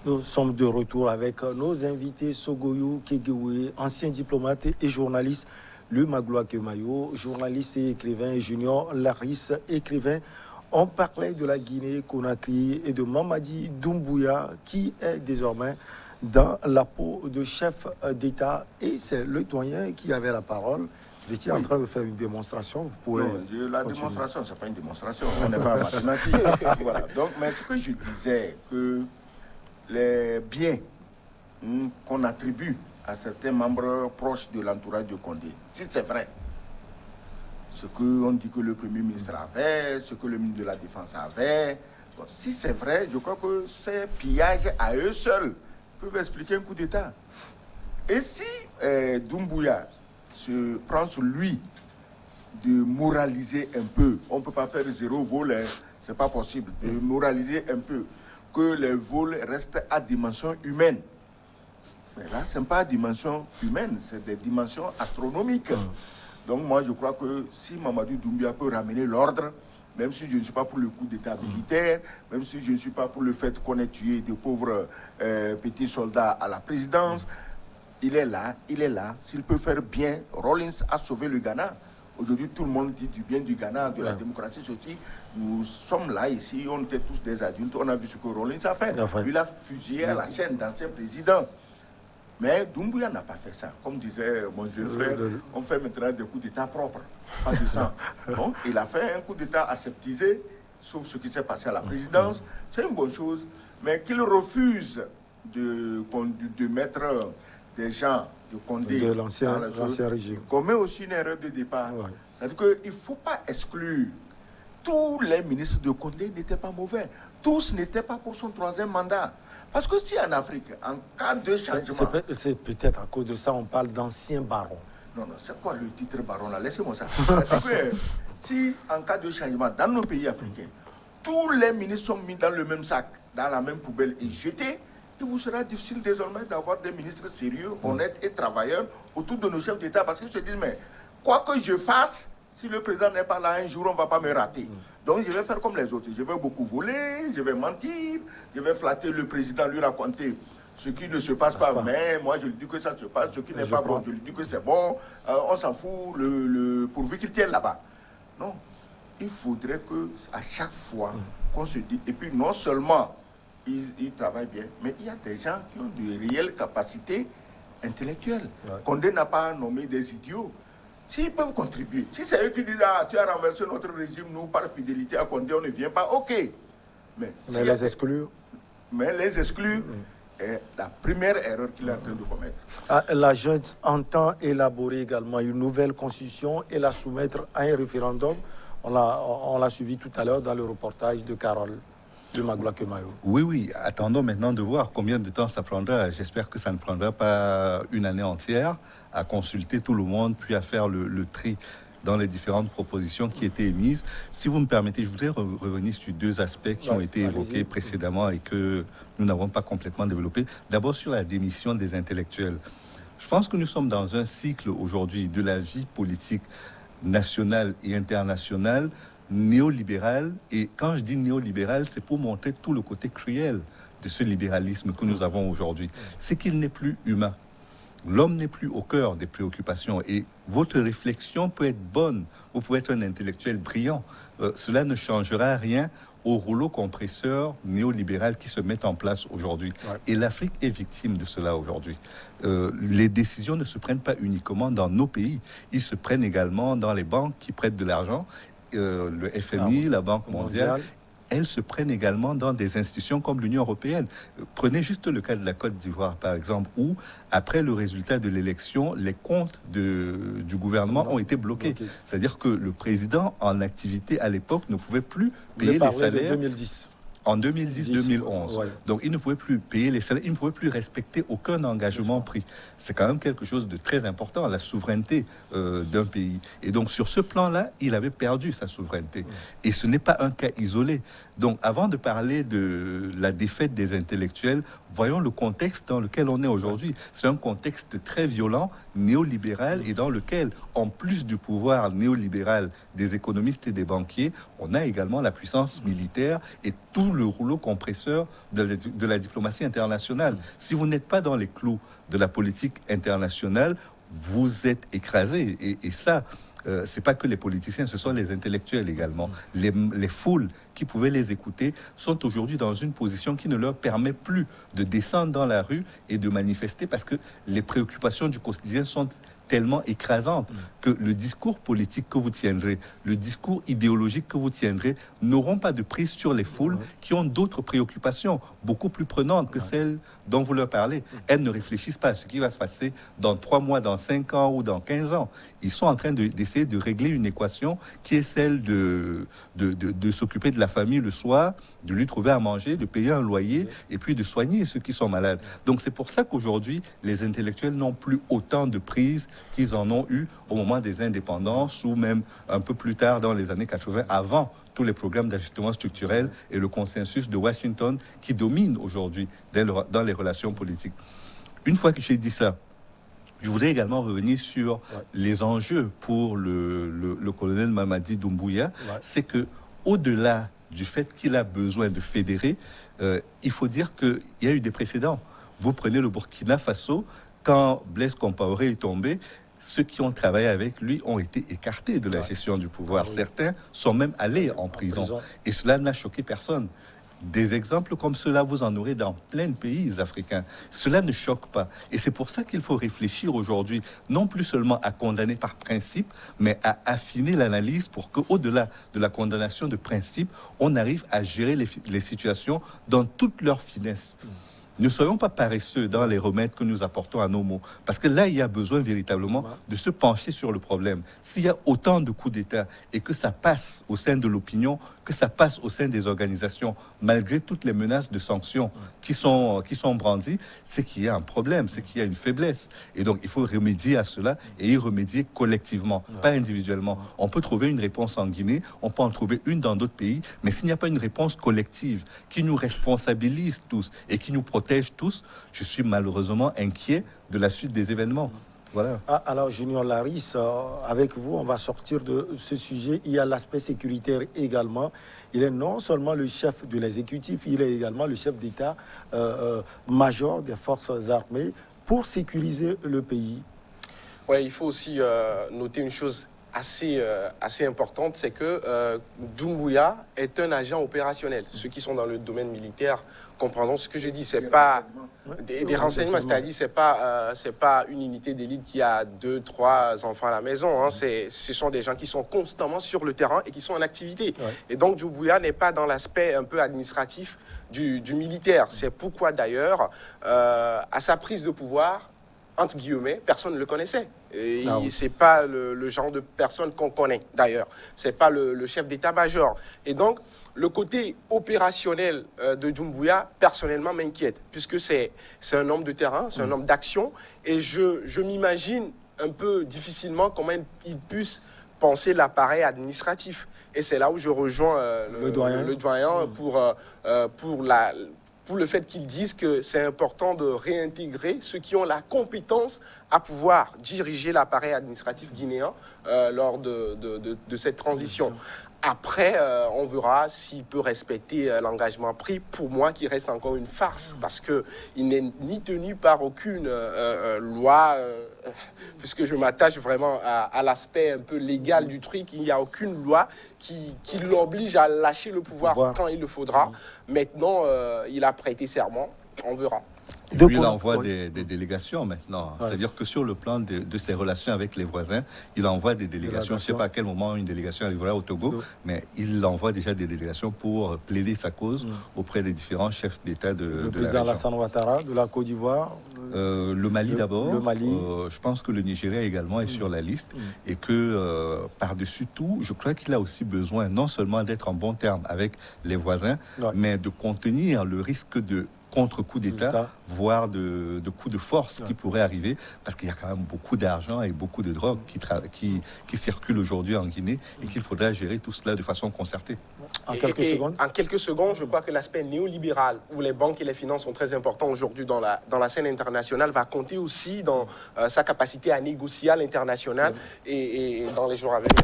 Nous sommes de retour avec nos invités Sogoyou Kegewe, ancien diplomate et journaliste, le Magloire Kemayo, journaliste et écrivain, Junior Laris, écrivain. On parlait de la Guinée-Conakry et de Mamadi Doumbouya qui est désormais dans la peau de chef d'État. Et c'est le doyen qui avait la parole. Vous étiez en train de faire une démonstration. Vous pouvez la démonstration, ce n'est pas une démonstration. On n'est pas en mathématiques. Voilà. Donc, mais ce que je disais, que les biens qu'on attribue à certains membres proches de l'entourage de Condé, si c'est vrai, ce qu'on dit que le Premier ministre avait, ce que le ministre de la Défense avait, bon, si c'est vrai, je crois que ces pillages à eux seuls peuvent expliquer un coup d'État. Et si Doumbouya se prend sur lui de moraliser un peu, on ne peut pas faire zéro vol, hein, c'est pas possible, de moraliser un peu, que les vols restent à dimension humaine. Mais là, ce n'est pas à dimension humaine, c'est des dimensions astronomiques. Donc moi, je crois que si Mamadou Doumbouya peut ramener l'ordre, même si je ne suis pas pour le coup d'État militaire, même si je ne suis pas pour le fait qu'on ait tué de pauvres petits soldats à la présidence, il est là. S'il peut faire bien, Rawlings a sauvé le Ghana. Aujourd'hui, tout le monde dit du bien du Ghana, de la démocratie sociale. Nous sommes là, ici, on était tous des adultes, on a vu ce que Rawlings a fait. Il a fusillé à la chaîne d'anciens présidents. Mais Doumbouya n'a pas fait ça. Comme disait mon jeune frère, on fait maintenant des coups d'État propres, pas de sang. Donc, il a fait un coup d'État aseptisé, sauf ce qui s'est passé à la présidence. C'est une bonne chose. Mais qu'il refuse de mettre des gens de Condé de l'ancien régime, commet aussi une erreur de départ. C'est-à-dire qu'il ne faut pas exclure. Tous les ministres de Condé n'étaient pas mauvais. Tous n'étaient pas pour son troisième mandat. Parce que si en Afrique, en cas de changement... C'est peut-être à cause de ça on parle d'anciens barons. Non, c'est quoi le titre baron là? Laissez-moi ça. Si en cas de changement dans nos pays africains, tous les ministres sont mis dans le même sac, dans la même poubelle et jetés, il vous sera difficile désormais d'avoir des ministres sérieux, honnêtes et travailleurs autour de nos chefs d'État. Parce qu'ils se disent, mais quoi que je fasse, si le président n'est pas là un jour, on ne va pas me rater. Donc je vais faire comme les autres. Je vais beaucoup voler, je vais mentir, je vais flatter le président, lui raconter ce qui ne se passe pas. Mais moi, je lui dis que ça se passe. Ce qui n'est pas bon, je lui dis que c'est bon. On s'en fout, pourvu qu'il tienne là-bas. Non. Il faudrait qu'à chaque fois qu'on se dit... Et puis non seulement ils travaillent bien, mais il y a des gens qui ont de réelles capacités intellectuelles. Condé n'a pas nommé des idiots. S'ils peuvent contribuer, si c'est eux qui disent « Ah, tu as renversé notre régime, nous, par fidélité à Condé, on ne vient pas », ok. Mais les exclure. Mais les exclure est la première erreur qu'il est en train de commettre. La junte entend élaborer également une nouvelle constitution et la soumettre à un référendum. On l'a suivi tout à l'heure dans le reportage de Carole. Oui, attendons maintenant de voir combien de temps ça prendra. J'espère que ça ne prendra pas une année entière à consulter tout le monde, puis à faire le tri dans les différentes propositions qui étaient émises. Si vous me permettez, je voudrais revenir sur deux aspects qui ont été évoqués précédemment et que nous n'avons pas complètement développés. D'abord sur la démission des intellectuels. Je pense que nous sommes dans un cycle aujourd'hui de la vie politique nationale et internationale néolibéral, et quand je dis néolibéral, c'est pour montrer tout le côté cruel de ce libéralisme que nous avons aujourd'hui. C'est qu'il n'est plus humain. L'homme n'est plus au cœur des préoccupations, et votre réflexion peut être bonne, vous pouvez être un intellectuel brillant. Cela ne changera rien au rouleau compresseur néolibéral qui se met en place aujourd'hui. Et l'Afrique est victime de cela aujourd'hui. Les décisions ne se prennent pas uniquement dans nos pays, ils se prennent également dans les banques qui prêtent de l'argent. Le FMI, la Banque mondiale, elles se prennent également dans des institutions comme l'Union européenne. Prenez juste le cas de la Côte d'Ivoire, par exemple, où, après le résultat de l'élection, les comptes du gouvernement ont été bloqués. C'est-à-dire que le président en activité à l'époque ne pouvait plus payer les salaires. De 2010. En 2010-2011. Donc, il ne pouvait plus payer les salaires, il ne pouvait plus respecter aucun engagement pris. C'est quand même quelque chose de très important, la souveraineté d'un pays. Et donc, sur ce plan-là, il avait perdu sa souveraineté. Et ce n'est pas un cas isolé. Donc, avant de parler de la défaite des intellectuels, voyons le contexte dans lequel on est aujourd'hui. C'est un contexte très violent, néolibéral, et dans lequel, en plus du pouvoir néolibéral des économistes et des banquiers, on a également la puissance militaire et tout le rouleau compresseur de la diplomatie internationale. Si vous n'êtes pas dans les clous de la politique internationale, vous êtes écrasé. Et ça, c'est pas que les politiciens, ce sont les intellectuels également. Les foules qui pouvaient les écouter sont aujourd'hui dans une position qui ne leur permet plus de descendre dans la rue et de manifester parce que les préoccupations du quotidien sont tellement écrasantes que le discours politique que vous tiendrez, le discours idéologique que vous tiendrez n'auront pas de prise sur les foules qui ont d'autres préoccupations beaucoup plus prenantes que celles dont vous leur parlez. Elles ne réfléchissent pas à ce qui va se passer dans 3 mois, dans 5 ans ou dans 15 ans. Ils sont en train d'essayer de régler une équation qui est celle de s'occuper de la famille le soir, de lui trouver à manger, de payer un loyer et puis de soigner ceux qui sont malades. Donc c'est pour ça qu'aujourd'hui, les intellectuels n'ont plus autant de prise qu'ils en ont eu au moment des indépendances ou même un peu plus tard dans les années 80, avant tous les programmes d'ajustement structurel et le consensus de Washington qui domine aujourd'hui dans les relations politiques. Une fois que j'ai dit ça, je voudrais également revenir sur les enjeux pour le colonel Mamadi Doumbouya. C'est que, au-delà du fait qu'il a besoin de fédérer, il faut dire qu'il y a eu des précédents. Vous prenez le Burkina Faso, quand Blaise Compaoré est tombé, ceux qui ont travaillé avec lui ont été écartés de la gestion du pouvoir. Certains sont même allés en prison. Et cela n'a choqué personne. Des exemples comme cela, vous en aurez dans plein de pays africains. Cela ne choque pas. Et c'est pour ça qu'il faut réfléchir aujourd'hui, non plus seulement à condamner par principe, mais à affiner l'analyse pour qu'au-delà de la condamnation de principe, on arrive à gérer les situations dans toute leur finesse. Ne soyons pas paresseux dans les remèdes que nous apportons à nos mots. Parce que là, il y a besoin véritablement de se pencher sur le problème. S'il y a autant de coups d'État et que ça passe au sein de l'opinion, que ça passe au sein des organisations, malgré toutes les menaces de sanctions qui sont brandies, c'est qu'il y a un problème, c'est qu'il y a une faiblesse. Et donc, il faut remédier à cela et y remédier collectivement, pas individuellement. On peut trouver une réponse en Guinée, on peut en trouver une dans d'autres pays, mais s'il n'y a pas une réponse collective qui nous responsabilise tous et qui nous protège tous, je suis malheureusement inquiet de la suite des événements. Voilà. Alors, Junior Laris, avec vous, on va sortir de ce sujet. Il y a l'aspect sécuritaire également. Il est non seulement le chef de l'exécutif, il est également le chef d'État-major des forces armées pour sécuriser le pays. Oui, il faut aussi noter une chose assez importante, c'est que Doumbouya est un agent opérationnel. Ceux qui sont dans le domaine militaire comprendront ce que je dis. C'est pas des renseignements, c'est-à-dire c'est pas une unité d'élite qui a 2, 3 enfants à la maison. Hein. Ce sont des gens qui sont constamment sur le terrain et qui sont en activité. Et donc Doumbouya n'est pas dans l'aspect un peu administratif du militaire. C'est pourquoi d'ailleurs, à sa prise de pouvoir, entre guillemets, personne ne le connaissait. Et c'est pas le genre de personne qu'on connaît, d'ailleurs. C'est pas le chef d'état-major. Et donc, le côté opérationnel de Doumbouya, personnellement, m'inquiète, puisque c'est un homme de terrain, c'est un homme d'action, et je m'imagine un peu difficilement comment il puisse penser l'appareil administratif. Et c'est là où je rejoins le doyen pour le fait qu'ils disent que c'est important de réintégrer ceux qui ont la compétence à pouvoir diriger l'appareil administratif guinéen lors de cette transition. Après, on verra s'il peut respecter l'engagement pris, pour moi, qui reste encore une farce, parce qu'il n'est ni tenu par aucune loi, puisque je m'attache vraiment à l'aspect un peu légal du truc. Il n'y a aucune loi qui l'oblige à lâcher le pouvoir quand il le faudra. Maintenant, il a prêté serment, on verra. Et puis il envoie des délégations maintenant. C'est-à-dire que sur le plan de ses relations avec les voisins, il envoie des délégations. Je ne sais pas à quel moment une délégation arrivera au Togo, mais il envoie déjà des délégations pour plaider sa cause auprès des différents chefs d'État de la région. Le président Alassane Ouattara de la Côte d'Ivoire. Le Mali d'abord. Le Mali. Je pense que le Nigeria également est sur la liste et que par-dessus tout, je crois qu'il a aussi besoin non seulement d'être en bon terme avec les voisins, mais de contenir le risque de contre-coup d'État, voire de coups de force qui pourraient arriver, parce qu'il y a quand même beaucoup d'argent et beaucoup de drogue qui circulent aujourd'hui en Guinée et qu'il faudra gérer tout cela de façon concertée. En quelques secondes, je crois que l'aspect néolibéral, où les banques et les finances sont très importants aujourd'hui dans la scène internationale, va compter aussi dans sa capacité à négocier à l'international et dans les jours à venir.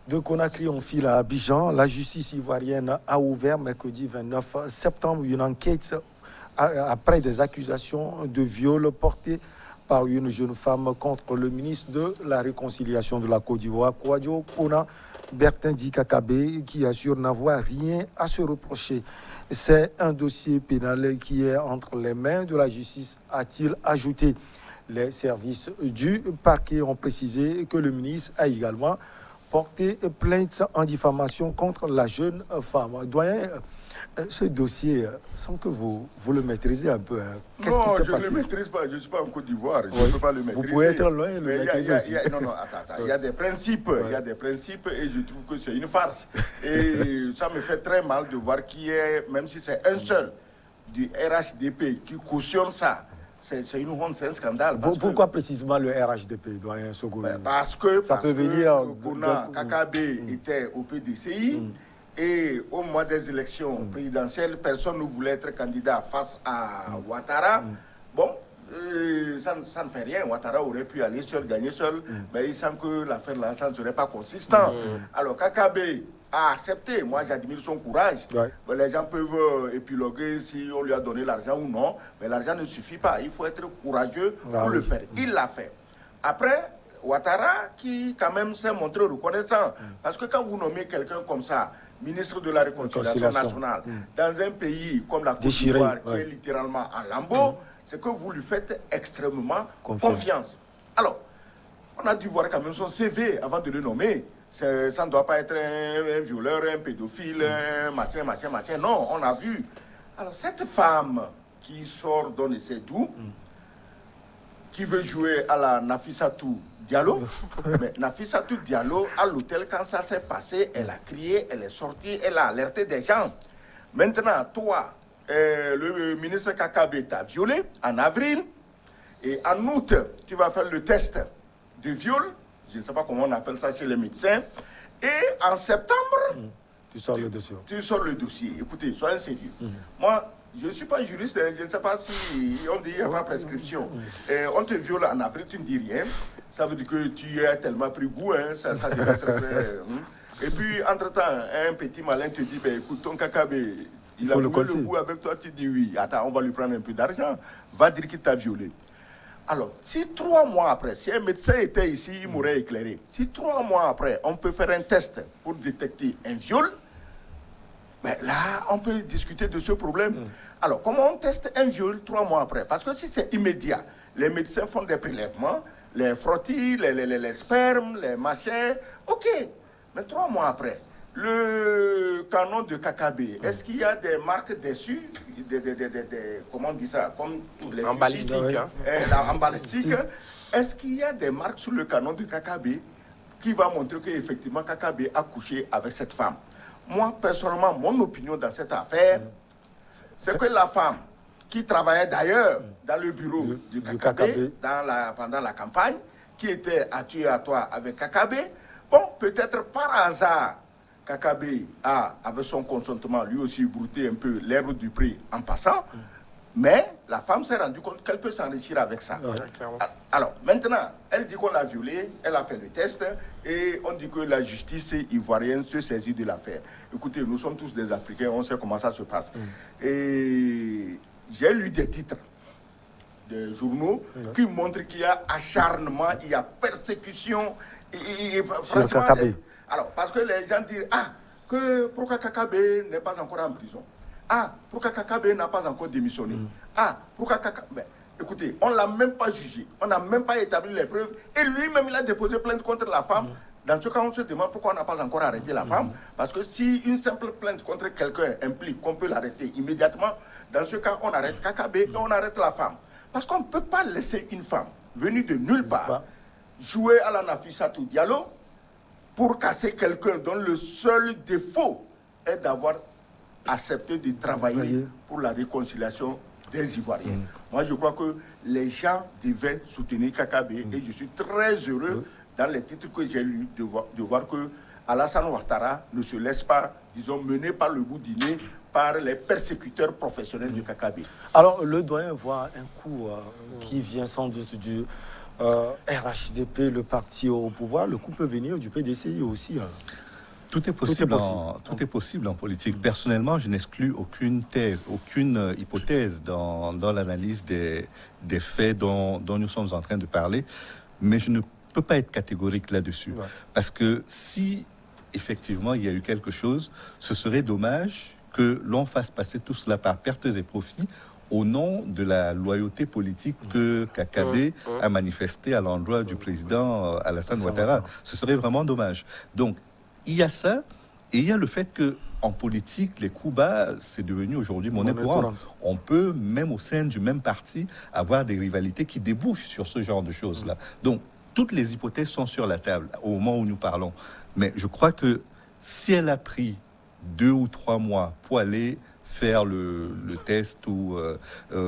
De Conakry, on file à Abidjan. La justice ivoirienne a ouvert mercredi 29 septembre une enquête après des accusations de viol portées par une jeune femme contre le ministre de la Réconciliation de la Côte d'Ivoire, Kouadio Kona Bertindi Kakabe, qui assure n'avoir rien à se reprocher. C'est un dossier pénal qui est entre les mains de la justice, a-t-il ajouté. Les services du parquet ont précisé que le ministre a également porté plainte en diffamation contre la jeune femme. Doyen, ce dossier, sans que vous le maîtrisez un peu, qu'est-ce qui s'est passé? Non, je ne le maîtrise pas, je ne suis pas en Côte d'Ivoire, je ne peux pas le maîtriser. Vous pouvez être loin et le maîtriser aussi. Non, attends, il y a des principes, il y a des principes et je trouve que c'est une farce. Et ça me fait très mal de voir qui est, même si c'est un seul du RHDP qui cautionne ça. C'est une honte, c'est un scandale. Pourquoi précisément le RHDP, doyen Sogo? Parce que Kona Kakabe était au PDCI et au mois des élections présidentielles, personne ne voulait être candidat face à Ouattara. Bon, ça ne fait rien. Ouattara aurait pu aller seul, gagner seul, mais il semble que l'affaire là, ça ne serait pas consistant. Alors Kakabe a accepté. Moi, j'admire son courage. Mais les gens peuvent épiloguer si on lui a donné l'argent ou non. Mais l'argent ne suffit pas. Il faut être courageux pour le faire. Il l'a fait. Après, Ouattara, qui quand même s'est montré reconnaissant. Parce que quand vous nommez quelqu'un comme ça, ministre de la Réconciliation nationale, dans un pays comme la Côte d'Ivoire, qui est littéralement en lambeaux, c'est que vous lui faites extrêmement confiance. Alors, on a dû voir quand même son CV avant de le nommer. Ça ne doit pas être un violeur, un pédophile, un machin. Non, on a vu. Alors, cette femme qui sort d'on ne sait d'où, qui veut jouer à la Nafissatou Diallo, mais Nafissatou Diallo, à l'hôtel, quand ça s'est passé, elle a crié, elle est sortie, elle a alerté des gens. Maintenant, toi, le ministre Kakabe t'a violé en avril, et en août, tu vas faire le test de viol. Je ne sais pas comment on appelle ça chez les médecins. Et en septembre, tu sors le dossier. Tu sors le dossier. Écoutez, soyez sérieux. Moi, je ne suis pas juriste, je ne sais pas si on dit qu'il n'y a pas prescription. On te viole en avril, tu ne dis rien. Ça veut dire que tu as tellement pris goût, hein, ça devrait être très... Et puis, entre-temps, un petit malin te dit, ben, écoute, ton Kakabe, il a trouvé le goût avec toi, tu dis oui. Attends, on va lui prendre un peu d'argent. Va dire qu'il t'a violé. Alors, si 3 mois après, si un médecin était ici, il m'aurait éclairé. Si 3 mois après, on peut faire un test pour détecter un viol, ben là, on peut discuter de ce problème. Alors, comment on teste un viol 3 mois après? Parce que si c'est immédiat, les médecins font des prélèvements, les frottis, les spermes, les machins, ok. Mais 3 mois après, le canon de Kakabe, est-ce qu'il y a des marques dessus, comment on dit ça, comme les en balistique, en balistique, est-ce qu'il y a des marques sur le canon de Kakabe qui va montrer qu'effectivement Kakabe a couché avec cette femme? Moi, personnellement, mon opinion dans cette affaire, c'est que la femme qui travaillait d'ailleurs dans le bureau du Kakabe pendant la campagne, qui était à tuer à toi avec Kakabe, bon, peut-être par hasard, Kakabe a, avec son consentement, lui aussi brouté un peu l'herbe du prix en passant, mais la femme s'est rendue compte qu'elle peut s'enrichir avec ça. Alors, maintenant, elle dit qu'on l'a violée, elle a fait le test, et on dit que la justice ivoirienne se saisit de l'affaire. Écoutez, nous sommes tous des Africains, on sait comment ça se passe. Et j'ai lu des titres de journaux qui montrent qu'il y a acharnement, il y a persécution, et franchement... Alors, parce que les gens disent, pourquoi Kakabe n'est pas encore en prison? Pourquoi Kakabe n'a pas encore démissionné? Pourquoi Kakabe... Ben, écoutez, on ne l'a même pas jugé, on n'a même pas établi les preuves, et lui-même, il a déposé plainte contre la femme. Dans ce cas, on se demande pourquoi on n'a pas encore arrêté la femme, parce que si une simple plainte contre quelqu'un implique qu'on peut l'arrêter immédiatement, dans ce cas, on arrête Kakabe et on arrête la femme. Parce qu'on ne peut pas laisser une femme venue de nulle part jouer à la Nafissatou Diallo pour casser quelqu'un dont le seul défaut est d'avoir accepté de travailler pour la réconciliation des Ivoiriens. Moi, je crois que les gens devaient soutenir Kakabe et je suis très heureux dans les titres que j'ai lus de voir que Alassane Ouattara ne se laisse pas, disons, mener par le bout du nez par les persécuteurs professionnels du Kakabe. Alors, le doyen voit un coup qui vient sans doute RHDP, le parti au pouvoir, le coup peut venir du PDCI aussi. Tout est possible, tout est possible en politique. Personnellement, je n'exclus aucune thèse, aucune hypothèse dans l'analyse des faits dont nous sommes en train de parler, mais je ne peux pas être catégorique là-dessus. Ouais. Parce que si effectivement il y a eu quelque chose, ce serait dommage que l'on fasse passer tout cela par pertes et profits au nom de la loyauté politique que Kakabe a manifestée à l'endroit du président Alassane Ouattara. Ce serait vraiment dommage. Donc, il y a ça, et il y a le fait que en politique, les coups bas, c'est devenu aujourd'hui monnaie courante. On peut, même au sein du même parti, avoir des rivalités qui débouchent sur ce genre de choses-là. Donc, toutes les hypothèses sont sur la table au moment où nous parlons. Mais je crois que si elle a pris 2 ou 3 mois pour aller faire le test ou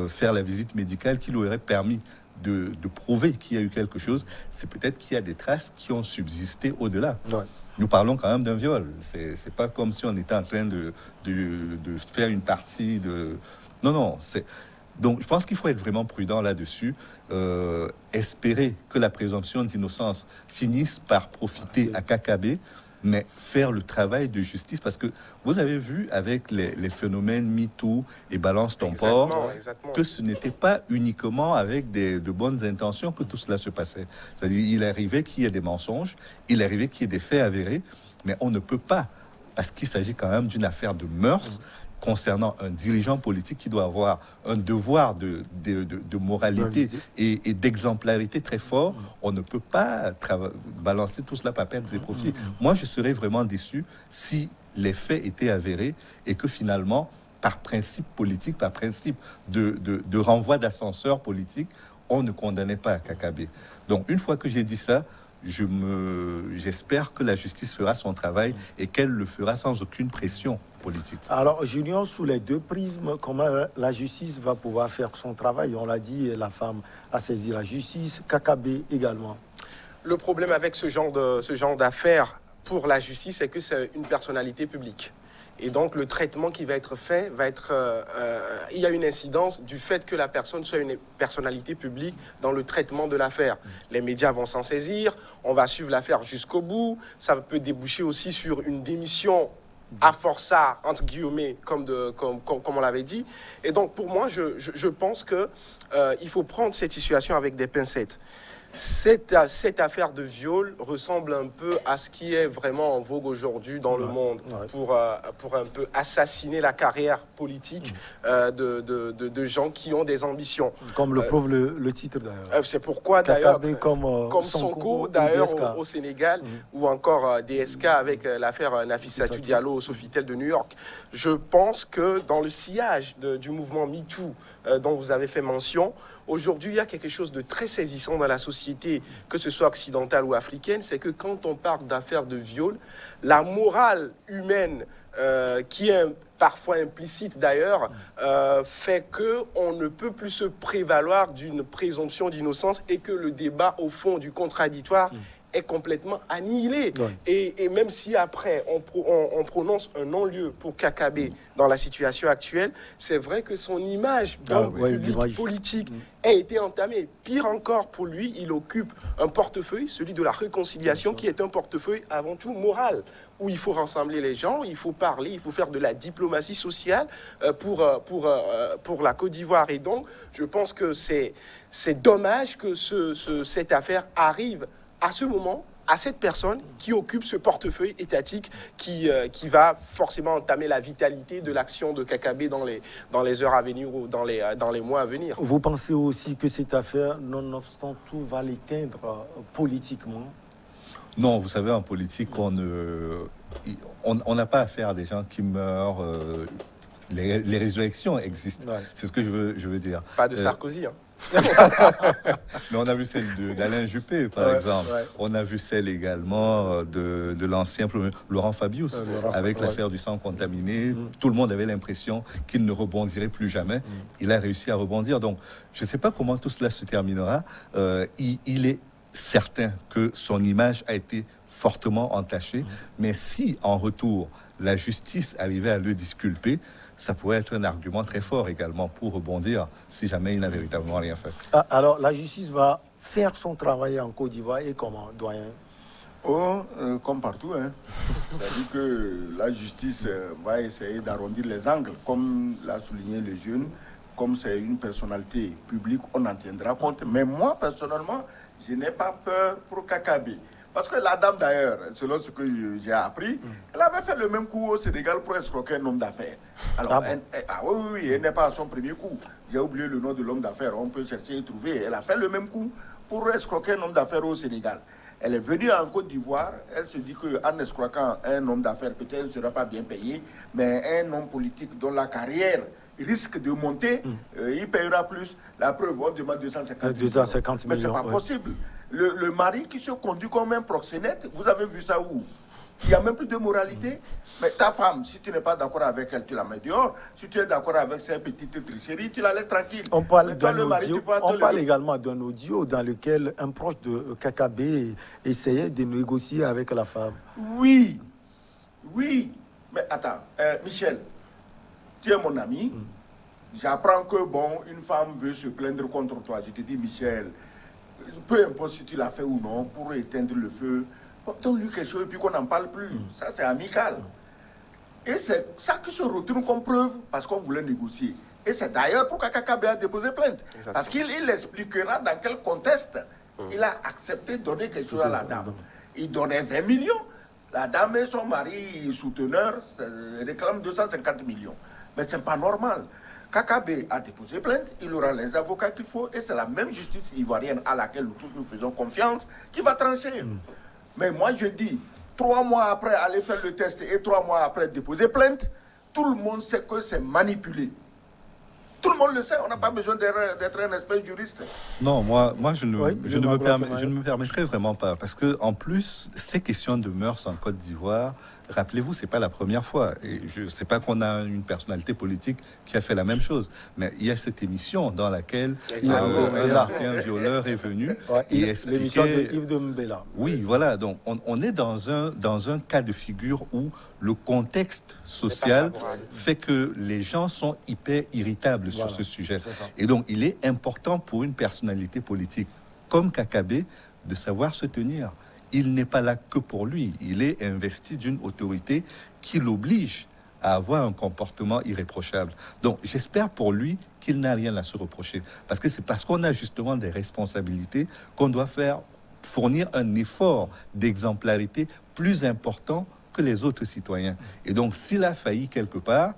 faire la visite médicale qui lui aurait permis de prouver qu'il y a eu quelque chose, c'est peut-être qu'il y a des traces qui ont subsisté au-delà. Ouais. Nous parlons quand même d'un viol. C'est pas comme si on était en train de faire une partie de... Non. Donc, je pense qu'il faut être vraiment prudent là-dessus. Espérer que la présomption d'innocence finisse par profiter à Kakabe, mais faire le travail de justice, parce que vous avez vu avec les phénomènes MeToo et Balance ton port, que ce n'était pas uniquement avec de bonnes intentions que tout cela se passait. C'est-à-dire, il arrivait qu'il y ait des mensonges, il arrivait qu'il y ait des faits avérés, mais on ne peut pas, parce qu'il s'agit quand même d'une affaire de mœurs, concernant un dirigeant politique qui doit avoir un devoir de moralité et d'exemplarité très fort, on ne peut pas balancer tout cela par pertes et profits. Moi, je serais vraiment déçu si les faits étaient avérés et que finalement, par principe politique, par principe de renvoi d'ascenseur politique, on ne condamnait pas Kakabe. Donc, une fois que j'ai dit ça, j'espère que la justice fera son travail et qu'elle le fera sans aucune pression politique. Alors, Junior, sous les deux prismes, comment la justice va pouvoir faire son travail? On l'a dit, la femme a saisi la justice, Kakabe également. Le problème avec ce genre d'affaires pour la justice, c'est que c'est une personnalité publique. Et donc, le traitement qui va être fait va être... il y a une incidence du fait que la personne soit une personnalité publique dans le traitement de l'affaire. Les médias vont s'en saisir, on va suivre l'affaire jusqu'au bout. Ça peut déboucher aussi sur une démission à forçat, entre guillemets, comme on l'avait dit. Et donc, pour moi, je pense qu'il faut prendre cette situation avec des pincettes. Cette affaire de viol ressemble un peu à ce qui est vraiment en vogue aujourd'hui dans le monde pour un peu assassiner la carrière politique de gens qui ont des ambitions. Comme le prouve le titre d'ailleurs. C'est pourquoi d'ailleurs, comme Sonko d'ailleurs au Sénégal ou encore DSK avec l'affaire Nafissatou Diallo au Sofitel de New York. Je pense que dans le sillage du mouvement MeToo dont vous avez fait mention, aujourd'hui, il y a quelque chose de très saisissant dans la société, que ce soit occidentale ou africaine, c'est que quand on parle d'affaires de viol, la morale humaine, qui est parfois implicite d'ailleurs, fait qu'on ne peut plus se prévaloir d'une présomption d'innocence et que le débat au fond du contradictoire est complètement annihilé. Et même si après on prononce un non-lieu pour Kakabe dans la situation actuelle, c'est vrai que son image politique a été entamée. Pire encore, pour lui, il occupe un portefeuille, celui de la réconciliation, qui est un portefeuille avant tout moral, où il faut rassembler les gens, il faut parler, il faut faire de la diplomatie sociale pour la Côte d'Ivoire. Et donc, je pense que c'est dommage que cette affaire arrive à ce moment, à cette personne qui occupe ce portefeuille étatique qui va forcément entamer la vitalité de l'action de Kakabe dans les heures à venir ou dans les mois à venir. Vous pensez aussi que cette affaire, nonobstant tout, va l'éteindre politiquement? Non, vous savez, en politique, on n'a pas affaire à des gens qui meurent. Les résurrections existent. C'est ce que je veux dire. Pas de Sarkozy, hein. Mais on a vu celle d'Alain Juppé, par exemple. On a vu celle également de l'ancien Laurent Fabius, avec l'affaire du sang contaminé. Tout le monde avait l'impression qu'il ne rebondirait plus jamais. Il a réussi à rebondir. Donc, je ne sais pas comment tout cela se terminera. Il est certain que son image a été fortement entachée. Mais si, en retour, la justice arrivait à le disculper, ça pourrait être un argument très fort également pour rebondir si jamais il n'a véritablement rien fait. Alors, la justice va faire son travail en Côte d'Ivoire et comment, doyen? Comme partout, hein. C'est-à-dire que la justice va essayer d'arrondir les angles, comme l'a souligné le jeune. Comme c'est une personnalité publique, on en tiendra compte. Mais moi, personnellement, je n'ai pas peur pour Kakabe. Parce que la dame, d'ailleurs, selon ce que j'ai appris, elle avait fait le même coup au Sénégal pour escroquer un homme d'affaires. Alors, oui, elle n'est pas à son premier coup. J'ai oublié le nom de l'homme d'affaires, on peut chercher et trouver. Elle a fait le même coup pour escroquer un homme d'affaires au Sénégal. Elle est venue en Côte d'Ivoire, elle se dit qu'en escroquant un homme d'affaires, peut-être elle ne sera pas bien payé, mais un homme politique dont la carrière risque de monter, il payera plus. La preuve, on demande 250 250 millions. millions. Mais ce n'est pas possible. Le mari qui se conduit comme un proxénète, vous avez vu ça où? Il n'y a même plus de moralité. Mais ta femme, si tu n'es pas d'accord avec elle, tu la mets dehors. Si tu es d'accord avec ses petites tricheries, tu la laisses tranquille. On parle également d'un audio dans lequel un proche de Kakabe essayait de négocier avec la femme. Oui, oui. Mais attends, Michel, tu es mon ami. J'apprends que, bon, une femme veut se plaindre contre toi. Je te dis, Michel, peu importe si tu l'as fait ou non, pour éteindre le feu, donne-lui quelque chose et puis qu'on n'en parle plus. Ça, c'est amical. Et c'est ça qui se retourne comme preuve parce qu'on voulait négocier. Et c'est d'ailleurs pour Kakabe a déposé plainte. Exactement. Parce qu'il expliquera dans quel contexte il a accepté de donner quelque chose à la dame. Il donnait 20 millions. La dame et son mari souteneur réclament 250 millions. Mais ce n'est pas normal. Kakabe a déposé plainte, il aura les avocats qu'il faut, et c'est la même justice ivoirienne à laquelle nous tous nous faisons confiance qui va trancher. Mais moi je dis, 3 mois après aller faire le test et 3 mois après déposer plainte, tout le monde sait que c'est manipulé. Tout le monde le sait, on n'a pas besoin d'être un espèce juriste. Non, moi je ne me permettrai vraiment pas. Parce que en plus, ces questions de mœurs en Côte d'Ivoire, rappelez-vous, c'est pas la première fois. Et je ne sais pas qu'on a une personnalité politique qui a fait la même chose. Mais il y a cette émission dans laquelle un ancien violeur est venu et expliquait... L'émission de Yves de Mbela. Oui, voilà. Donc, on est dans un cas de figure où le contexte social fait que les gens sont hyper irritables sur ce sujet. Et donc, il est important pour une personnalité politique comme Kakabe de savoir se tenir. Il n'est pas là que pour lui. Il est investi d'une autorité qui l'oblige à avoir un comportement irréprochable. Donc, j'espère pour lui qu'il n'a rien à se reprocher. Parce que c'est parce qu'on a justement des responsabilités qu'on doit fournir un effort d'exemplarité plus important que les autres citoyens. Et donc, s'il a failli quelque part,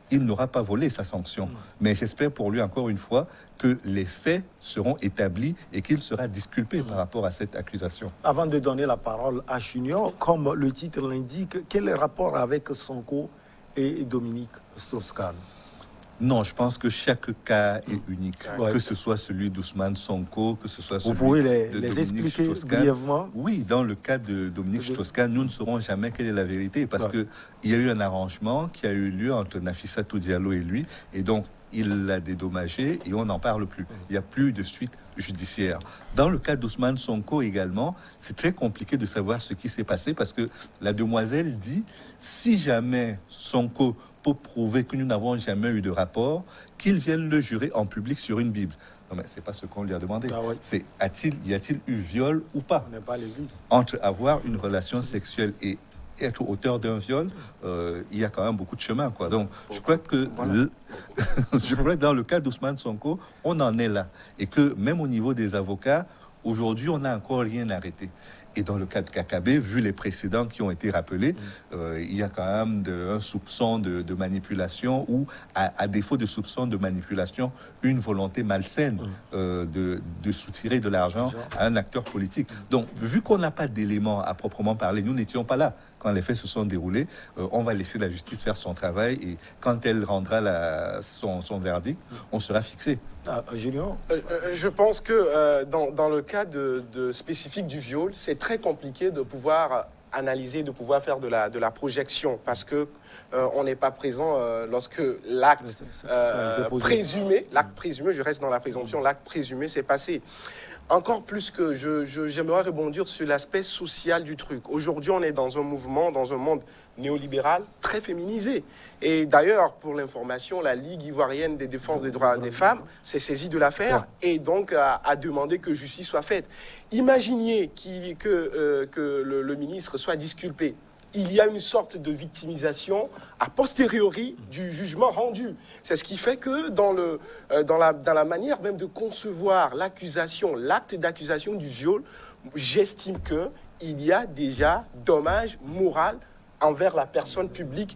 il n'aura pas volé sa sanction. Mais j'espère pour lui, encore une fois, que les faits seront établis et qu'il sera disculpé par rapport à cette accusation. Avant de donner la parole à Junior, comme le titre l'indique, quel est le rapport avec Sonko et Dominique Strauss-Kahn? Non, je pense que chaque cas est unique. Que ce soit celui d'Ousmane Sonko, que ce soit celui de Dominique Strauss-Kahn. Oui, dans le cas de Dominique Strauss-Kahn, nous ne saurons jamais quelle est la vérité parce qu'il y a eu un arrangement qui a eu lieu entre Nafissatou Diallo et lui. Et donc, il l'a dédommagé et on n'en parle plus. Il n'y a plus de suite judiciaire. Dans le cas d'Ousmane Sonko également, c'est très compliqué de savoir ce qui s'est passé parce que la demoiselle dit, si jamais Sonko peut prouver que nous n'avons jamais eu de rapport, qu'il vienne le jurer en public sur une Bible. Non, mais c'est pas ce qu'on lui a demandé. C'est y a-t-il eu viol ou pas? Entre avoir une relation sexuelle et être auteur d'un viol, il y a quand même beaucoup de chemin, quoi. Donc, je crois que je crois que dans le cas d'Ousmane Sonko, on en est là. Et que même au niveau des avocats, aujourd'hui, on n'a encore rien arrêté. Et dans le cas de Kakabe, vu les précédents qui ont été rappelés, il y a quand même un soupçon de manipulation ou, à défaut de soupçon de manipulation, une volonté malsaine de soutirer de l'argent à un acteur politique. Donc, vu qu'on n'a pas d'éléments à proprement parler, nous n'étions pas là quand les faits se sont déroulés, on va laisser la justice faire son travail et quand elle rendra son verdict, on sera fixé. Julien, je pense que dans le cas spécifique du viol, c'est très compliqué de pouvoir analyser, de pouvoir faire de la projection parce que on n'est pas présent lorsque l'acte présumé, je reste dans la présomption, l'acte présumé s'est passé. Encore plus que j'aimerais rebondir sur l'aspect social du truc. Aujourd'hui, on est dans un mouvement, dans un monde néolibérale très féminisée. Et d'ailleurs, pour l'information, la Ligue ivoirienne des défenses des droits des femmes s'est saisie de l'affaire et donc a demandé que justice soit faite. Imaginez que le ministre soit disculpé. Il y a une sorte de victimisation a posteriori du jugement rendu. C'est ce qui fait que dans la manière même de concevoir l'accusation, l'acte d'accusation du viol, j'estime qu'il y a déjà dommage moral envers la personne publique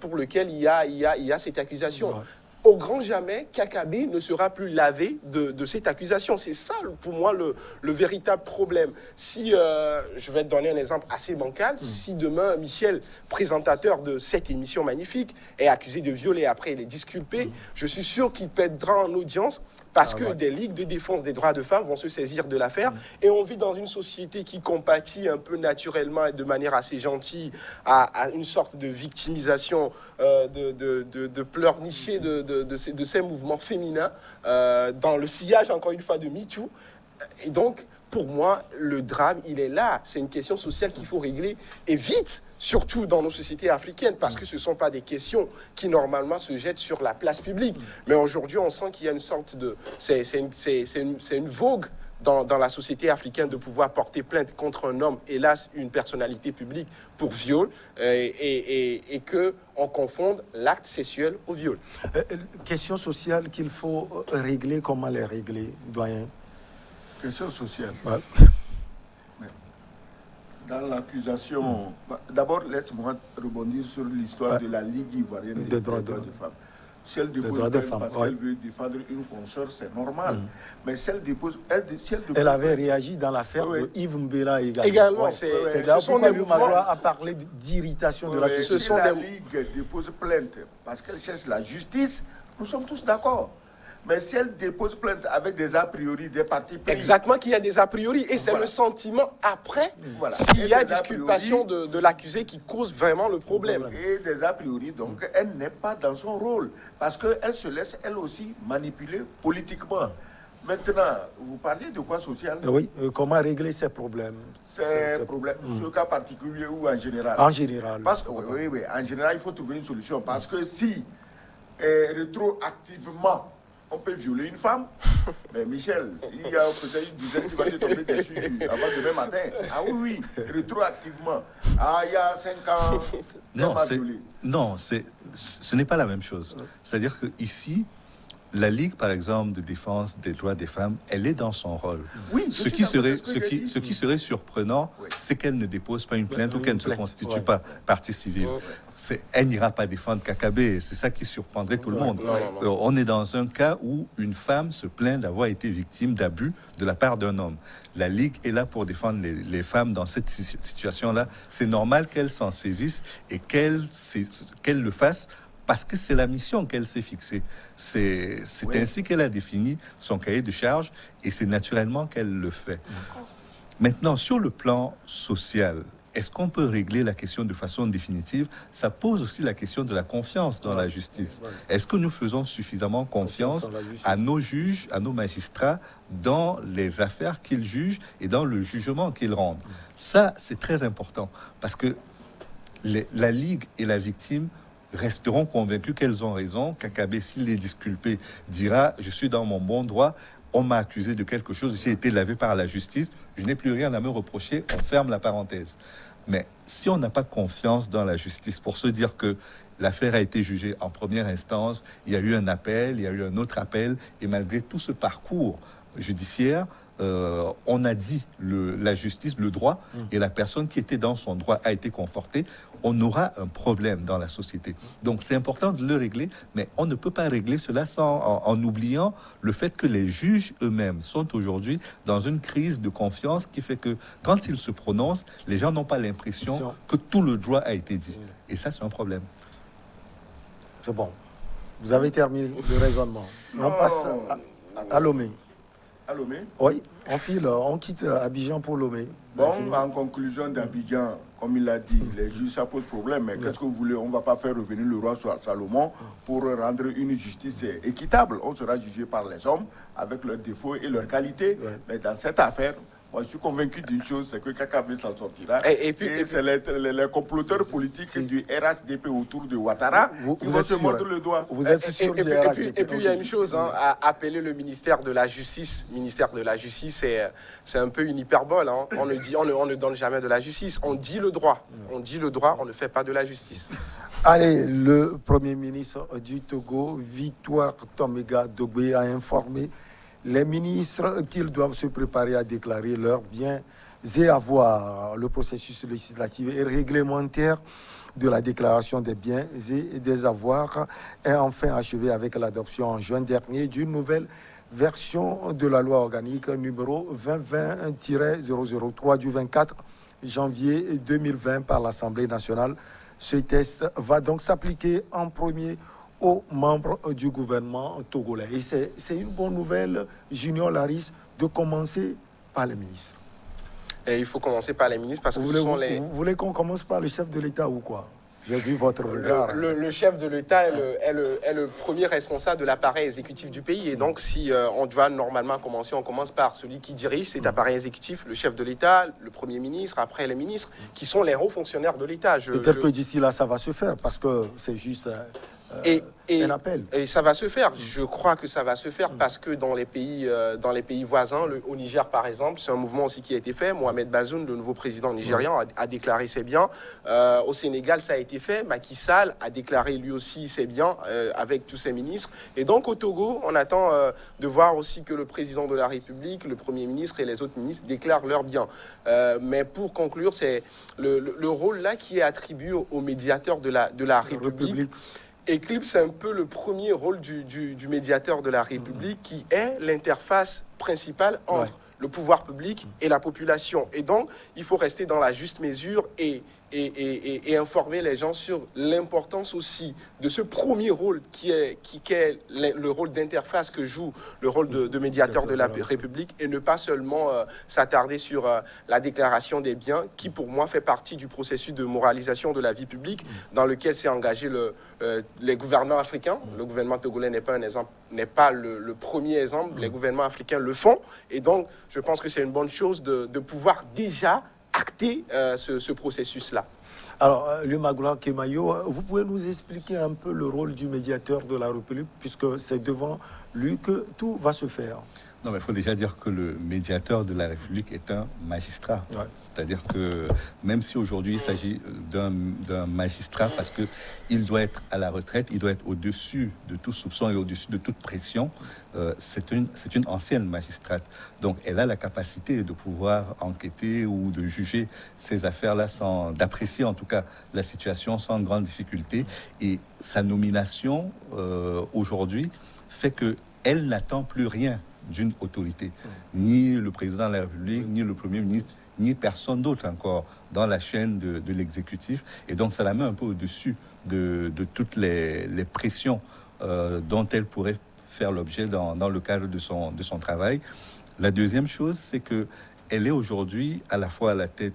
pour lequel il y a cette accusation. Au grand jamais, Kakabe ne sera plus lavé de cette accusation. C'est ça, pour moi, le véritable problème. Si, je vais te donner un exemple assez bancal, si demain, Michel, présentateur de cette émission magnifique, est accusé de viol et après il est disculpé, je suis sûr qu'il pètera en audience parce que des ligues de défense des droits de femmes vont se saisir de l'affaire. Et on vit dans une société qui compatit un peu naturellement et de manière assez gentille à une sorte de victimisation, de pleurnicher de ces mouvements féminins dans le sillage, encore une fois, de MeToo. Et donc, pour moi, le drame, il est là. C'est une question sociale qu'il faut régler et vite, surtout dans nos sociétés africaines, parce que ce ne sont pas des questions qui, normalement, se jettent sur la place publique. Mais aujourd'hui, on sent qu'il y a une sorte de... C'est une vogue dans la société africaine de pouvoir porter plainte contre un homme, hélas, une personnalité publique, pour viol, et qu'on confonde l'acte sexuel au viol. Question sociale qu'il faut régler, comment les régler, doyen? Question sociale. Ouais. Dans l'accusation, d'abord, laisse-moi rebondir sur l'histoire de la Ligue ivoirienne des droits de femmes. Si elle dépose plainte parce qu'elle veut défendre une consoeur, c'est normal. Mais si elle dépose... Elle avait réagi dans l'affaire de Yves Mbela également. Également, c'est ce sont des mouvements... à parler d'irritation de la société. Si la Ligue dépose plainte parce qu'elle cherche la justice, nous sommes tous d'accord. Mais si elle dépose plainte avec des a priori, des partis pris... Exactement, qu'il y a des a priori. Et c'est le sentiment après, s'il y a disculpation de l'accusé qui cause vraiment le problème. Et des a priori, donc, elle n'est pas dans son rôle. Parce qu'elle se laisse, elle aussi, manipuler politiquement. Maintenant, vous parliez de quoi social? Oui, comment régler ces problèmes? Ces problèmes, ce cas particulier ou en général? En général. Parce que, oui, en général, il faut trouver une solution. Parce que si, rétroactivement, on peut violer une femme, mais Michel, il y a peut-être une dizaine qui va te tomber dessus avant demain matin. Ah oui, rétroactivement. Ah, il y a 5 ans, non, ce n'est pas la même chose. C'est-à-dire qu'ici, la Ligue, par exemple, de défense des droits des femmes, elle est dans son rôle. Oui, ce qui serait surprenant, c'est qu'elle ne dépose pas une plainte ou qu'elle ne se constitue pas partie civile. Elle n'ira pas défendre Kakabe. C'est ça qui surprendrait tout le monde. Non. On est dans un cas où une femme se plaint d'avoir été victime d'abus de la part d'un homme. La Ligue est là pour défendre les femmes dans cette situation-là. C'est normal qu'elle s'en saisisse et qu'elle le fasse parce que c'est la mission qu'elle s'est fixée. C'est ainsi qu'elle a défini son cahier de charges et c'est naturellement qu'elle le fait. Maintenant, sur le plan social, est-ce qu'on peut régler la question de façon définitive? Ça pose aussi la question de la confiance dans la justice. Est-ce que nous faisons suffisamment confiance à nos juges, à nos magistrats, dans les affaires qu'ils jugent et dans le jugement qu'ils rendent? Ça, c'est très important parce que la Ligue et la victime resteront convaincus qu'elles ont raison. Kakabe, s'il est disculpé, dira « Je suis dans mon bon droit, on m'a accusé de quelque chose, j'ai été lavé par la justice, je n'ai plus rien à me reprocher, on ferme la parenthèse. » Mais si on n'a pas confiance dans la justice pour se dire que l'affaire a été jugée en première instance, il y a eu un appel, il y a eu un autre appel, et malgré tout ce parcours judiciaire, on a dit la justice, le droit, et la personne qui était dans son droit a été confortée, on aura un problème dans la société. Donc c'est important de le régler, mais on ne peut pas régler cela en oubliant le fait que les juges eux-mêmes sont aujourd'hui dans une crise de confiance qui fait que quand ils se prononcent, les gens n'ont pas l'impression que tout le droit a été dit. Et ça, c'est un problème. C'est bon. Vous avez terminé le raisonnement. On passe à Lomé. À Lomé? Oui, on quitte Abidjan pour Lomé. Bon, en conclusion d'Abidjan, comme il l'a dit, les juges, ça pose problème. Mais qu'est-ce que vous voulez? On ne va pas faire revenir le roi Salomon pour rendre une justice équitable. On sera jugé par les hommes avec leurs défauts et leurs qualités. Mais dans cette affaire, Moi, je suis convaincu d'une chose, c'est que Kakabe s'en sortira. Et puis, c'est les comploteurs politiques du RHDP autour de Ouattara qui vont se mordre le doigt. Vous êtes sûr du RHDP? Et puis, il y a une chose, hein, à appeler le ministère de la Justice. Ministère de la Justice, c'est un peu une hyperbole. Hein. On ne donne jamais de la justice. On dit le droit. On dit le droit, on ne fait pas de la justice. Allez, le Premier ministre du Togo, Victoire Toméga Dogbe, a informé les ministres qu'ils doivent se préparer à déclarer leurs biens et avoirs. Le processus législatif et réglementaire de la déclaration des biens et des avoirs est enfin achevé avec l'adoption en juin dernier d'une nouvelle version de la loi organique numéro 2020-003 du 24 janvier 2020 par l'Assemblée nationale. Ce texte va donc s'appliquer en premier aux membres du gouvernement togolais. Et c'est une bonne nouvelle, Junior Laris, de commencer par les ministres. Et il faut commencer par les ministres parce que Vous voulez qu'on commence par le chef de l'État ou quoi? J'ai vu votre regard. Le chef de l'État est le premier responsable de l'appareil exécutif du pays. Et donc, si on doit normalement commencer, on commence par celui qui dirige cet appareil exécutif, le chef de l'État, le Premier ministre, après les ministres, qui sont les hauts fonctionnaires de l'État. Peut-être que d'ici là, ça va se faire, parce que c'est juste un appel. Et ça va se faire. Je crois que ça va se faire parce que dans les pays voisins, au Niger par exemple, c'est un mouvement aussi qui a été fait. Mohamed Bazoum, le nouveau président nigérian, a déclaré ses biens. Au Sénégal, ça a été fait. Macky Sall a déclaré lui aussi ses biens avec tous ses ministres. Et donc au Togo, on attend de voir aussi que le président de la République, le Premier ministre et les autres ministres déclarent leurs biens. Mais pour conclure, c'est le rôle là qui est attribué au médiateur de la République. Éclipse un peu le premier rôle du médiateur de la République qui est l'interface principale entre le pouvoir public et la population. Et donc, il faut rester dans la juste mesure et informer les gens sur l'importance aussi de ce premier rôle qui est le rôle d'interface que joue le rôle de médiateur de la République et ne pas seulement s'attarder sur la déclaration des biens qui pour moi fait partie du processus de moralisation de la vie publique dans lequel s'est engagé les gouvernements africains. Le gouvernement togolais n'est pas un exemple, n'est pas le premier exemple. Les gouvernements africains le font et donc je pense que c'est une bonne chose de pouvoir déjà acter ce processus-là. Alors, le Magloire Kemayo, vous pouvez nous expliquer un peu le rôle du médiateur de la République, puisque c'est devant lui que tout va se faire. Non, mais il faut déjà dire que le médiateur de la République est un magistrat. Ouais. C'est-à-dire que même si aujourd'hui il s'agit d'un magistrat, parce qu'il doit être à la retraite, il doit être au-dessus de tout soupçon et au-dessus de toute pression, c'est une ancienne magistrate. Donc elle a la capacité de pouvoir enquêter ou de juger ces affaires-là, d'apprécier en tout cas la situation sans grande difficulté. Et sa nomination aujourd'hui fait qu'elle n'attend plus rien d'une autorité, ni le président de la République, ni le Premier ministre, ni personne d'autre encore dans la chaîne de l'exécutif. Et donc, ça la met un peu au-dessus de toutes les pressions dont elle pourrait faire l'objet dans le cadre de son travail. La deuxième chose, c'est qu'elle est aujourd'hui à la fois à la tête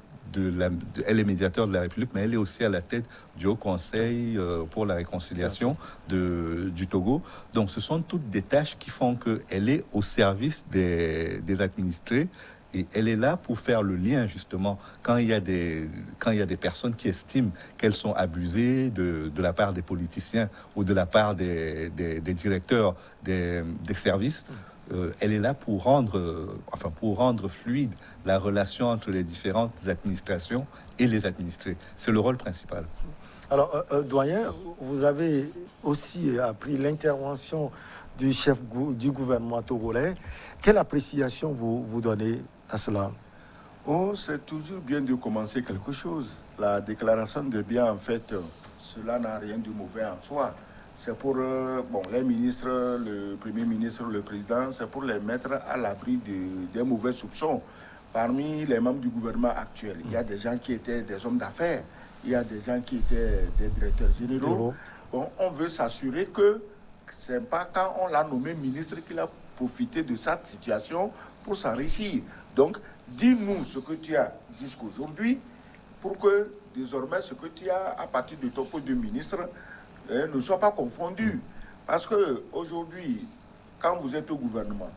elle est médiateur de la République, mais elle est aussi à la tête du Haut Conseil pour la réconciliation du Togo. Donc, ce sont toutes des tâches qui font qu'elle est au service des administrés et elle est là pour faire le lien, justement, quand il y a des personnes qui estiment qu'elles sont abusées de la part des politiciens ou de la part des directeurs des services. Elle est là pour rendre fluide la relation entre les différentes administrations et les administrés. C'est le rôle principal. Alors, doyen, vous avez aussi appris l'intervention du chef du gouvernement togolais. Quelle appréciation vous donnez à cela? Oh, c'est toujours bien de commencer quelque chose. La déclaration de biens, en fait, cela n'a rien de mauvais en soi. C'est pour les ministres, le Premier ministre, le Président, c'est pour les mettre à l'abri des mauvais soupçons. Parmi les membres du gouvernement actuel, il y a des gens qui étaient des hommes d'affaires, il y a des gens qui étaient des directeurs généraux. Bon, on veut s'assurer que ce n'est pas quand on l'a nommé ministre qu'il a profité de cette situation pour s'enrichir. Donc, dis-nous ce que tu as jusqu'aujourd'hui pour que désormais ce que tu as à partir de ton poste de ministre ne soit pas confondu. Parce qu'aujourd'hui, quand vous êtes au gouvernement,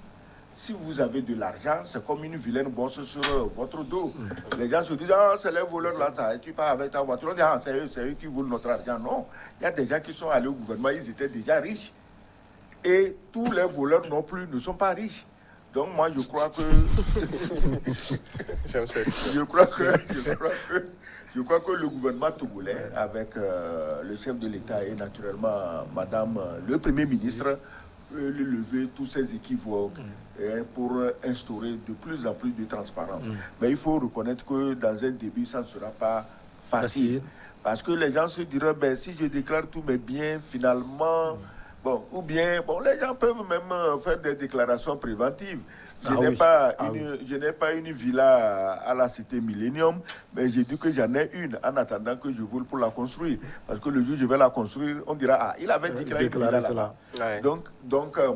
si vous avez de l'argent, c'est comme une vilaine bosse sur votre dos. Les gens se disent, ah, c'est les voleurs là, ça, et tu pars avec ta voiture. On dit, ah, c'est eux qui volent notre argent. Non, il y a des gens qui sont allés au gouvernement, ils étaient déjà riches. Et tous les voleurs non plus ne sont pas riches. Donc moi, je crois que... J'aime cette je crois que le gouvernement togolais, avec le chef de l'État et naturellement Madame le Premier ministre, peut lever tous ces équivoques pour instaurer de plus en plus de transparence. Mais il faut reconnaître que dans un début, ça ne sera pas facile. Parce que les gens se diront, ben, si je déclare tous mes biens, finalement... Bon, ou bien, bon, les gens peuvent même faire des déclarations préventives. Je n'ai pas une villa à la cité Millennium, mais j'ai dit que j'en ai une en attendant que je vole pour la construire. Parce que le jour où je vais la construire, on dira, ah, il avait déclaré une villa là-bas. Ouais. Donc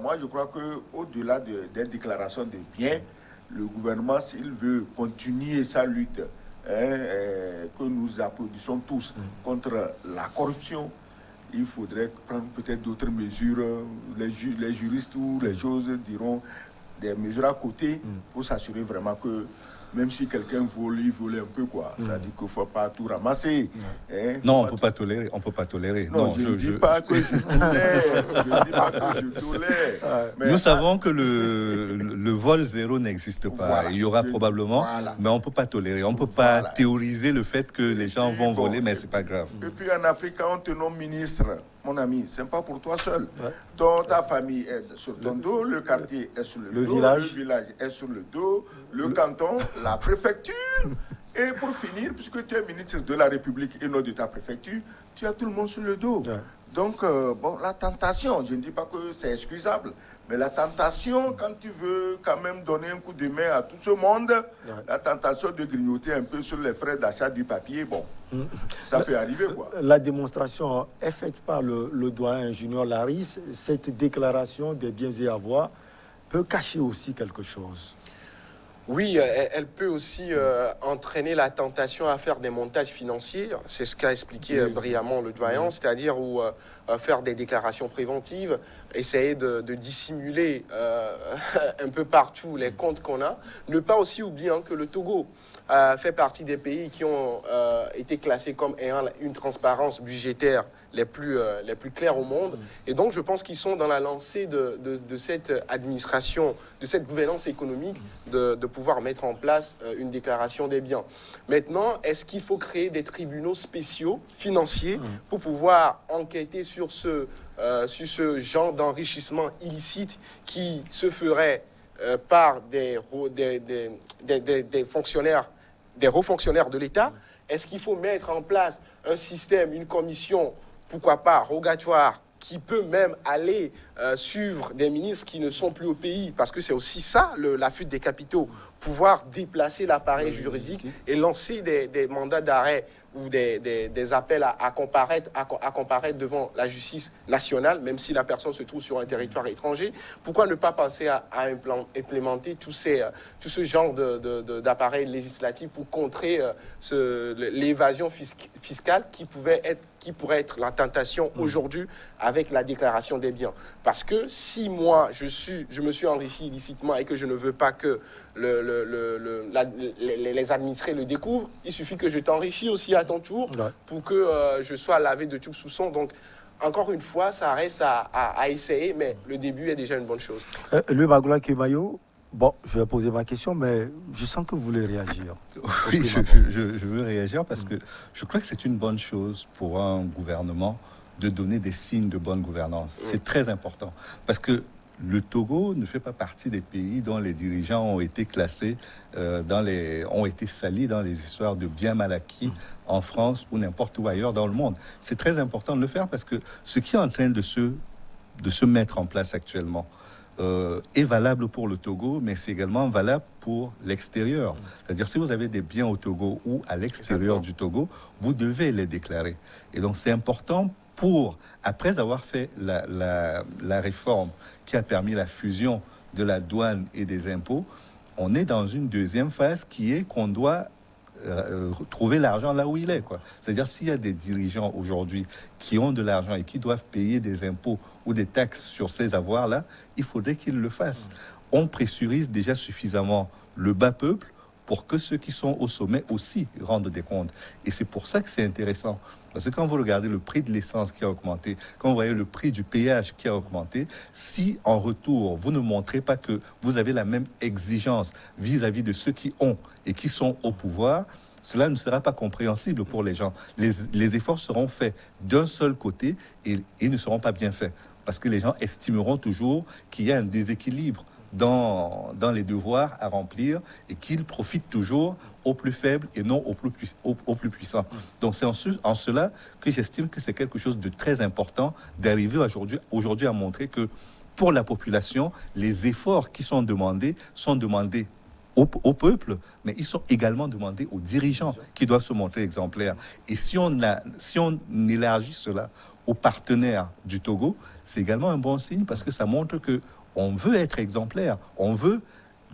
moi, je crois qu'au-delà des déclarations de biens, le gouvernement, s'il veut continuer sa lutte, que nous applaudissons tous contre la corruption, il faudrait prendre peut-être d'autres mesures. Les juristes ou les choses diront des mesures à côté pour s'assurer vraiment que même si quelqu'un vole, il vole un peu, quoi. Ça dit qu'il ne faut pas tout ramasser. Hein, non, on ne peut pas tolérer. On peut pas tolérer. Non, je ne dis pas que je tolère. Je ne dis pas que je tolère. Nous savons que le vol zéro n'existe pas. Voilà, il y aura probablement, mais on ne peut pas tolérer. On ne peut pas théoriser le fait que les gens vont voler, mais ce n'est pas grave. Et puis en Afrique, quand on te nomme ministre, mon ami, ce n'est pas pour toi seul. Donc ta famille est sur ton dos, le quartier est sur le dos, le village est sur le dos, le canton, la préfecture. Et pour finir, puisque tu es ministre de la République et non de ta préfecture, tu as tout le monde sur le dos. Donc, bon, la tentation, je ne dis pas que c'est excusable, mais la tentation, quand tu veux quand même donner un coup de main à tout ce monde, la tentation de grignoter un peu sur les frais d'achat du papier, bon, ça peut arriver, quoi. La démonstration est faite par le doyen Junior Laris. Cette déclaration des biens et avoirs peut cacher aussi quelque chose. Oui, elle peut aussi entraîner la tentation à faire des montages financiers. C'est ce qu'a expliqué brillamment le doyen, c'est-à-dire faire des déclarations préventives, essayer de dissimuler un peu partout les comptes qu'on a. Ne pas aussi oublier que le Togo fait partie des pays qui ont été classés comme ayant une transparence budgétaire les plus claires au monde. Et donc, je pense qu'ils sont dans la lancée de cette administration, de cette gouvernance économique, de pouvoir mettre en place une déclaration des biens. Maintenant, est-ce qu'il faut créer des tribunaux spéciaux financiers pour pouvoir enquêter sur ce genre d'enrichissement illicite qui se ferait par des fonctionnaires, des hauts fonctionnaires de l'État? Est-ce qu'il faut mettre en place un système, une commission, pourquoi pas rogatoire, qui peut même aller suivre des ministres qui ne sont plus au pays? Parce que c'est aussi ça, la fuite des capitaux, pouvoir déplacer l'appareil juridique et lancer des mandats d'arrêt ou des appels à comparaître devant la justice nationale, même si la personne se trouve sur un territoire étranger. Pourquoi ne pas penser à implémenter tout ce genre d'appareils législatifs pour contrer l'évasion fiscale qui pourrait être la tentation aujourd'hui avec la déclaration des biens. Parce que si moi, je me suis enrichi illicitement et que je ne veux pas que les administrés le découvrent, il suffit que je t'enrichis aussi à ton tour pour que je sois lavé de tout soupçon. Donc, encore une fois, ça reste à essayer, mais le début est déjà une bonne chose. Le Magloire Kemayo, bon, je vais poser ma question, mais je sens que vous voulez réagir. Oui, je veux réagir parce que je crois que c'est une bonne chose pour un gouvernement de donner des signes de bonne gouvernance. C'est très important parce que le Togo ne fait pas partie des pays dont les dirigeants ont été classés, ont été salis dans les histoires de biens mal acquis en France ou n'importe où ailleurs dans le monde. C'est très important de le faire parce que ce qui est en train de se mettre en place actuellement est valable pour le Togo, mais c'est également valable pour l'extérieur. C'est-à-dire, si vous avez des biens au Togo ou à l'extérieur du Togo, vous devez les déclarer. Et donc, c'est important après avoir fait la réforme qui a permis la fusion de la douane et des impôts, on est dans une deuxième phase qui est qu'on doit trouver l'argent là où il est, quoi. C'est-à-dire, s'il y a des dirigeants aujourd'hui qui ont de l'argent et qui doivent payer des impôts ou des taxes sur ces avoirs-là, il faudrait qu'ils le fassent. on pressurise déjà suffisamment le bas peuple pour que ceux qui sont au sommet aussi rendent des comptes. Et c'est pour ça que c'est intéressant. Parce que quand vous regardez le prix de l'essence qui a augmenté, quand vous voyez le prix du péage qui a augmenté, si en retour, vous ne montrez pas que vous avez la même exigence vis-à-vis de ceux qui ont et qui sont au pouvoir, cela ne sera pas compréhensible pour les gens. Les efforts seront faits d'un seul côté et ne seront pas bien faits. Parce que les gens estimeront toujours qu'il y a un déséquilibre dans les devoirs à remplir et qu'ils profitent toujours aux plus faibles et non aux plus puissants. Donc c'est en cela que j'estime que c'est quelque chose de très important d'arriver aujourd'hui à montrer que pour la population, les efforts qui sont demandés au peuple, mais ils sont également demandés aux dirigeants qui doivent se montrer exemplaires. Et si on élargit cela aux partenaires du Togo, c'est également un bon signe parce que ça montre que on veut être exemplaire, on veut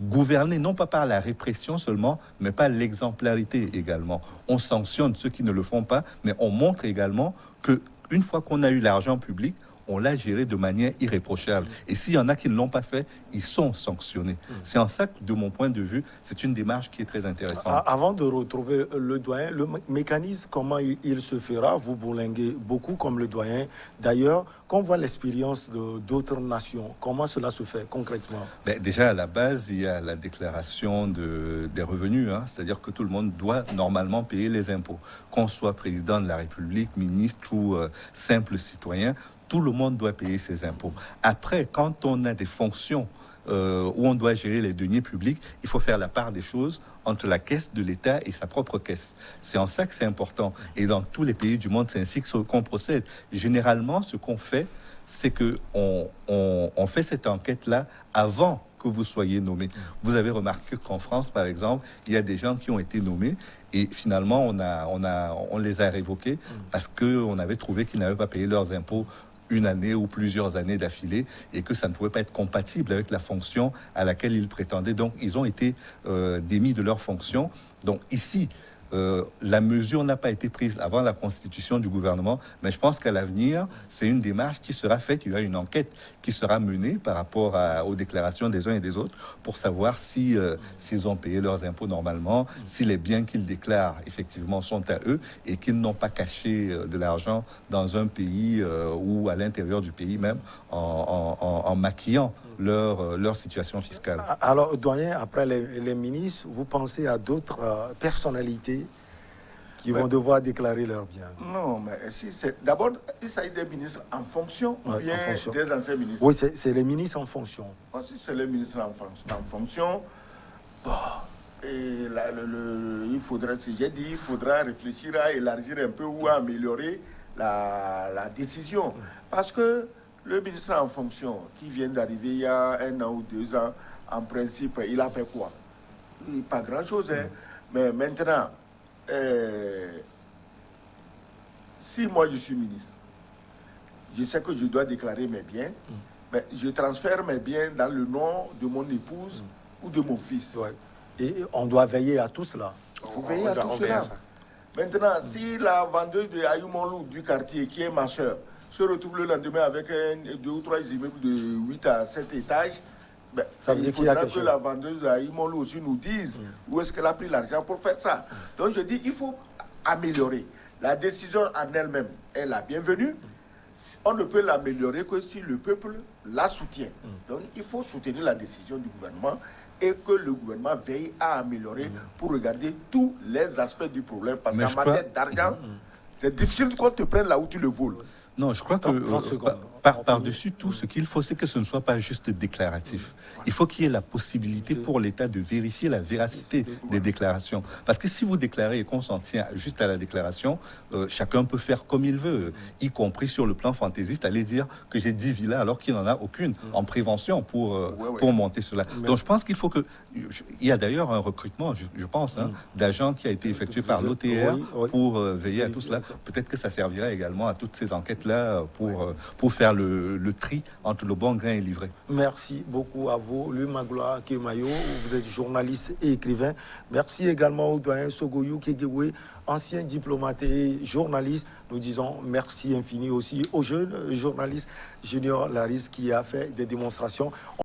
gouverner non pas par la répression seulement, mais par l'exemplarité également. On sanctionne ceux qui ne le font pas, mais on montre également que une fois qu'on a eu l'argent public, on l'a géré de manière irréprochable. Et s'il y en a qui ne l'ont pas fait, ils sont sanctionnés. C'est en ça que, de mon point de vue, c'est une démarche qui est très intéressante. Avant de retrouver le doyen, le mécanisme, comment il se fera, vous bourlinguez beaucoup comme le doyen. D'ailleurs, quand on voit l'expérience d'autres nations, comment cela se fait concrètement? Déjà, à la base, il y a la déclaration des revenus. C'est-à-dire que tout le monde doit normalement payer les impôts. Qu'on soit président de la République, ministre ou simple citoyen, tout le monde doit payer ses impôts. Après, quand on a des fonctions où on doit gérer les deniers publics, il faut faire la part des choses entre la caisse de l'État et sa propre caisse. C'est en ça que c'est important. Et dans tous les pays du monde, c'est ainsi qu'on procède. Généralement, ce qu'on fait, c'est qu'on fait cette enquête-là avant que vous soyez nommé. Vous avez remarqué qu'en France, par exemple, il y a des gens qui ont été nommés et finalement, on les a révoqués parce qu'on avait trouvé qu'ils n'avaient pas payé leurs impôts une année ou plusieurs années d'affilée et que ça ne pouvait pas être compatible avec la fonction à laquelle ils prétendaient. Donc, ils ont été démis de leur fonction. Donc, ici, la mesure n'a pas été prise avant la constitution du gouvernement, mais je pense qu'à l'avenir, c'est une démarche qui sera faite. Il y aura une enquête qui sera menée par rapport aux déclarations des uns et des autres pour savoir s'ils ont payé leurs impôts normalement, si les biens qu'ils déclarent effectivement sont à eux et qu'ils n'ont pas caché de l'argent dans un pays ou à l'intérieur du pays même en maquillant leur situation fiscale. Alors, doyen, après les ministres, vous pensez à d'autres personnalités qui vont devoir déclarer leurs biens? Non, mais si c'est d'abord, il s'agit des ministres en fonction ou bien des anciens ministres? Oui, c'est les ministres en fonction. Si c'est les ministres en fonction, bon, et il faudra, si j'ai dit, il faudra réfléchir à élargir un peu ou à améliorer la décision. Parce que le ministre en fonction qui vient d'arriver il y a 1 an ou 2 ans, en principe, il a fait quoi? Pas grand-chose, hein. Mais maintenant, si moi je suis ministre, je sais que je dois déclarer mes biens, mais je transfère mes biens dans le nom de mon épouse ou de mon fils. Ouais. Et on doit veiller à tout cela. Il faut veiller à tout cela. Maintenant, si la vendeuse de Ayoumonlou du quartier, qui est ma soeur, se retrouve le lendemain avec 2 ou 3 immeubles de 8 à 7 étages, ça veut dire qu'il y a quelque chose. La vendeuse à Ayoumonlou aussi nous dise où est-ce qu'elle a pris l'argent pour faire ça. Donc je dis, il faut améliorer. La décision en elle-même est la bienvenue. On ne peut l'améliorer que si le peuple la soutient. Donc il faut soutenir la décision du gouvernement et que le gouvernement veille à améliorer pour regarder tous les aspects du problème. Parce qu'en matière d'argent, c'est difficile qu'on te prenne là où tu le voles. Non, je crois que par-dessus tout, ce qu'il faut, c'est que ce ne soit pas juste déclaratif. Il faut qu'il y ait la possibilité pour l'État de vérifier la véracité des déclarations. Parce que si vous déclarez et qu'on s'en tient juste à la déclaration, chacun peut faire comme il veut, y compris sur le plan fantaisiste, aller dire que j'ai 10 villas alors qu'il n'en a aucune en prévention pour monter cela. Donc je pense qu'il faut que... Il y a d'ailleurs un recrutement, je pense, d'agents qui a été effectué par l'OTR pour veiller à tout cela. Peut-être que ça servira également à toutes ces enquêtes-là pour faire le tri entre le bon grain et l'ivraie. Merci beaucoup à vous, Louis Magloire Kemayo, vous êtes journaliste et écrivain. Merci également au doyen Sogoyou Kegewe, ancien diplomate et journaliste. Nous disons merci infini aussi au jeune journaliste Junior Laris qui a fait des démonstrations.